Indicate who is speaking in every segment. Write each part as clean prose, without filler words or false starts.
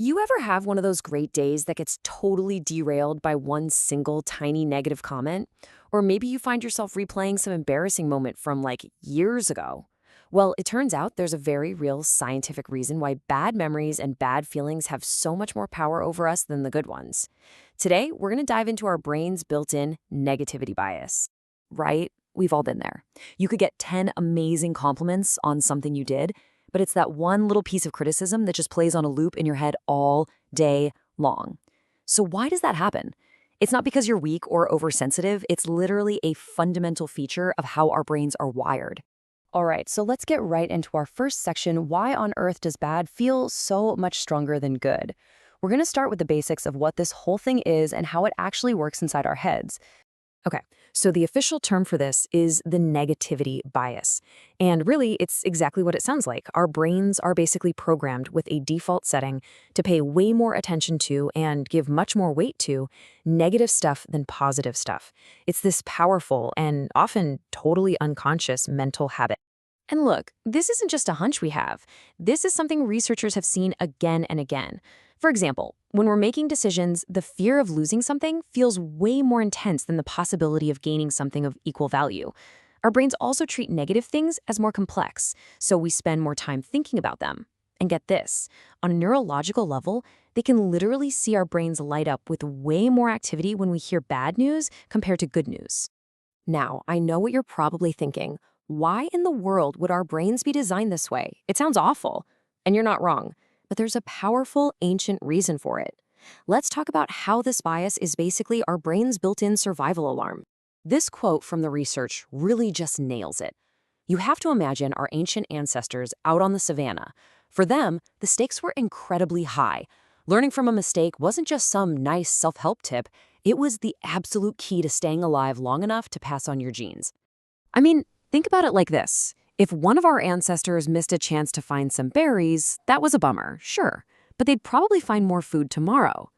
Speaker 1: You ever have one of those great days that gets totally derailed by one single tiny negative comment? Or maybe you find yourself replaying some embarrassing moment from like years ago. Well, it turns out there's a very real scientific reason why bad memories and bad feelings have so much more power over us than the good ones. Today, we're going to dive into our brain's built-in negativity bias. Right? We've all been there. You could get 10 amazing compliments on something you did, but it's that one little piece of criticism that just plays on a loop in your head all day long. So why does that happen? It's not because you're weak or oversensitive. It's literally a fundamental feature of how our brains are wired. All right, so let's get right into our first section. Why on earth does bad feel so much stronger than good? We're going to start with the basics of what this whole thing is and how it actually works inside our heads. Okay, so the official term for this is the negativity bias. And really, it's exactly what it sounds like. Our brains are basically programmed with a default setting to pay way more attention to and give much more weight to negative stuff than positive stuff. It's this powerful and often totally unconscious mental habit. And look, this isn't just a hunch we have. This is something researchers have seen again and again. For example, when we're making decisions, the fear of losing something feels way more intense than the possibility of gaining something of equal value. Our brains also treat negative things as more complex, so we spend more time thinking about them. And get this, on a neurological level, they can literally see our brains light up with way more activity when we hear bad news compared to good news. Now, I know what you're probably thinking. Why in the world would our brains be designed this way? It sounds awful. And you're not wrong. But there's a powerful, ancient reason for it. Let's talk about how this bias is basically our brain's built-in survival alarm. This quote from the research really just nails it. You have to imagine our ancient ancestors out on the savannah. For them, the stakes were incredibly high. Learning from a mistake wasn't just some nice self-help tip, it was the absolute key to staying alive long enough to pass on your genes. I mean, think about it like this. If one of our ancestors missed a chance to find some berries, that was a bummer, sure, but they'd probably find more food tomorrow.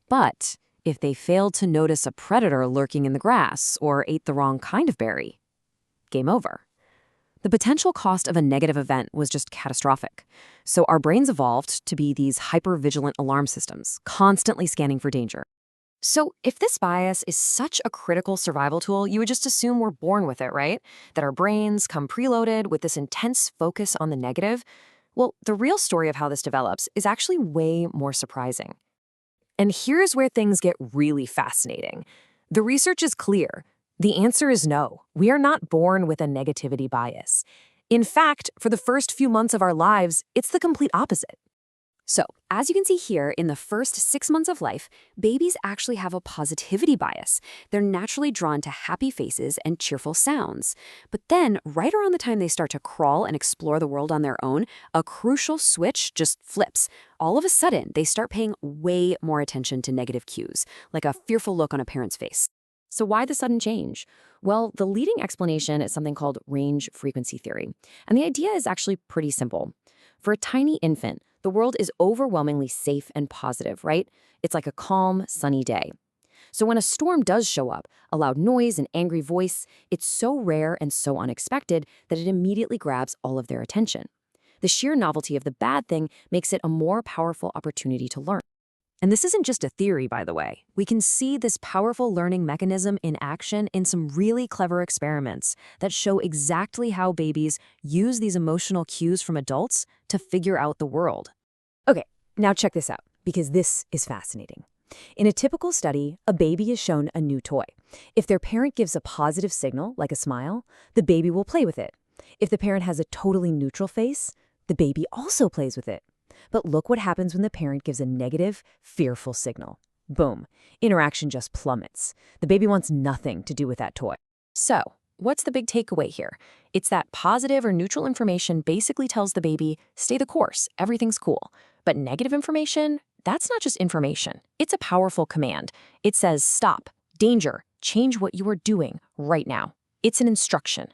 Speaker 1: But if they failed to notice a predator lurking in the grass or ate the wrong kind of berry, game over. The potential cost of a negative event was just catastrophic. So our brains evolved to be these hyper-vigilant alarm systems, constantly scanning for danger. So if this bias is such a critical survival tool, you would just assume we're born with it, right? That our brains come preloaded with this intense focus on the negative. Well, the real story of how this develops is actually way more surprising. And here's where things get really fascinating. The research is clear. The answer is no. We are not born with a negativity bias. In fact, for the first few months of our lives, it's the complete opposite. So, as you can see here, in the first 6 months of life, babies actually have a positivity bias. They're naturally drawn to happy faces and cheerful sounds. But then, right around the time they start to crawl and explore the world on their own, a crucial switch just flips. All of a sudden, they start paying way more attention to negative cues, like a fearful look on a parent's face. So why the sudden change? Well, the leading explanation is something called range frequency theory. And the idea is actually pretty simple. For a tiny infant, the world is overwhelmingly safe and positive, right? It's like a calm, sunny day. So when a storm does show up, a loud noise, an angry voice, it's so rare and so unexpected that it immediately grabs all of their attention. The sheer novelty of the bad thing makes it a more powerful opportunity to learn. And this isn't just a theory, by the way. We can see this powerful learning mechanism in action in some really clever experiments that show exactly how babies use these emotional cues from adults to figure out the world. Okay, now check this out, because this is fascinating. In a typical study, a baby is shown a new toy. If their parent gives a positive signal, like a smile, the baby will play with it. If the parent has a totally neutral face, the baby also plays with it. But look what happens when the parent gives a negative, fearful signal. Boom. Interaction just plummets. The baby wants nothing to do with that toy. So, what's the big takeaway here? It's that positive or neutral information basically tells the baby, stay the course, everything's cool. But negative information, that's not just information. It's a powerful command. It says, stop, danger, change what you are doing right now. It's an instruction.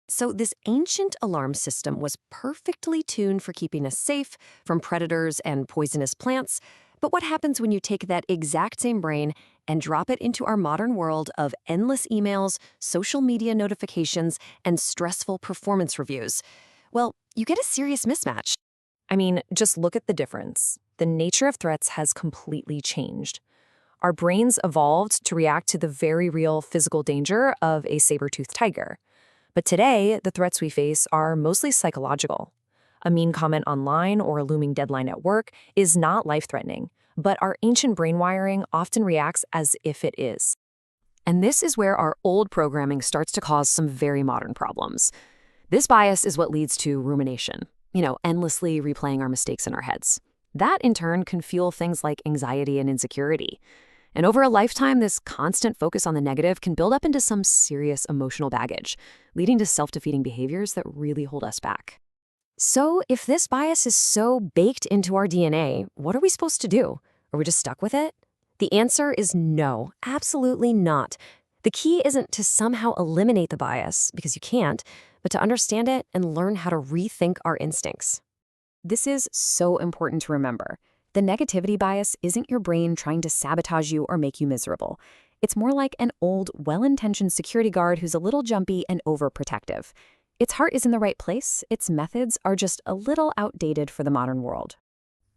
Speaker 1: So this ancient alarm system was perfectly tuned for keeping us safe from predators and poisonous plants. But what happens when you take that exact same brain and drop it into our modern world of endless emails, social media notifications, and stressful performance reviews? Well, you get a serious mismatch.
Speaker 2: I mean, just look at the difference. The nature of threats has completely changed. Our brains evolved to react to the very real physical danger of a saber-toothed tiger. But today, the threats we face are mostly psychological. A mean comment online or a looming deadline at work is not life-threatening, but our ancient brain wiring often reacts as if it is.
Speaker 1: And this is where our old programming starts to cause some very modern problems. This bias is what leads to rumination, endlessly replaying our mistakes in our heads. That, in turn, can fuel things like anxiety and insecurity. And over a lifetime, this constant focus on the negative can build up into some serious emotional baggage, leading to self-defeating behaviors that really hold us back. So, if this bias is so baked into our DNA, what are we supposed to do? Are we just stuck with it? The answer is no, absolutely not. The key isn't to somehow eliminate the bias, because you can't, but to understand it and learn how to rethink our instincts. This is so important to remember. The negativity bias isn't your brain trying to sabotage you or make you miserable. It's more like an old, well-intentioned security guard who's a little jumpy and overprotective. Its heart is in the right place, its methods are just a little outdated for the modern world.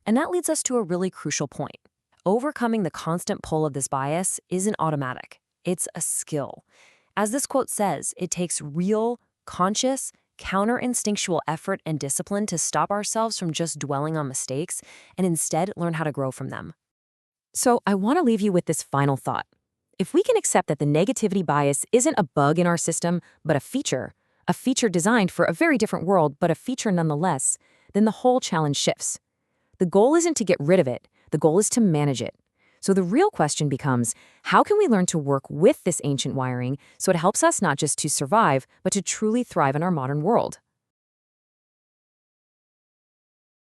Speaker 1: And that leads us to a really crucial point. Overcoming the constant pull of this bias isn't automatic. It's a skill. As this quote says, it takes real, conscious, counter-instinctual effort and discipline to stop ourselves from just dwelling on mistakes and instead learn how to grow from them. So I want to leave you with this final thought. If we can accept that the negativity bias isn't a bug in our system, but a feature designed for a very different world, but a feature nonetheless, then the whole challenge shifts. The goal isn't to get rid of it. The goal is to manage it. So the real question becomes, how can we learn to work with this ancient wiring so it helps us not just to survive, but to truly thrive in our modern world?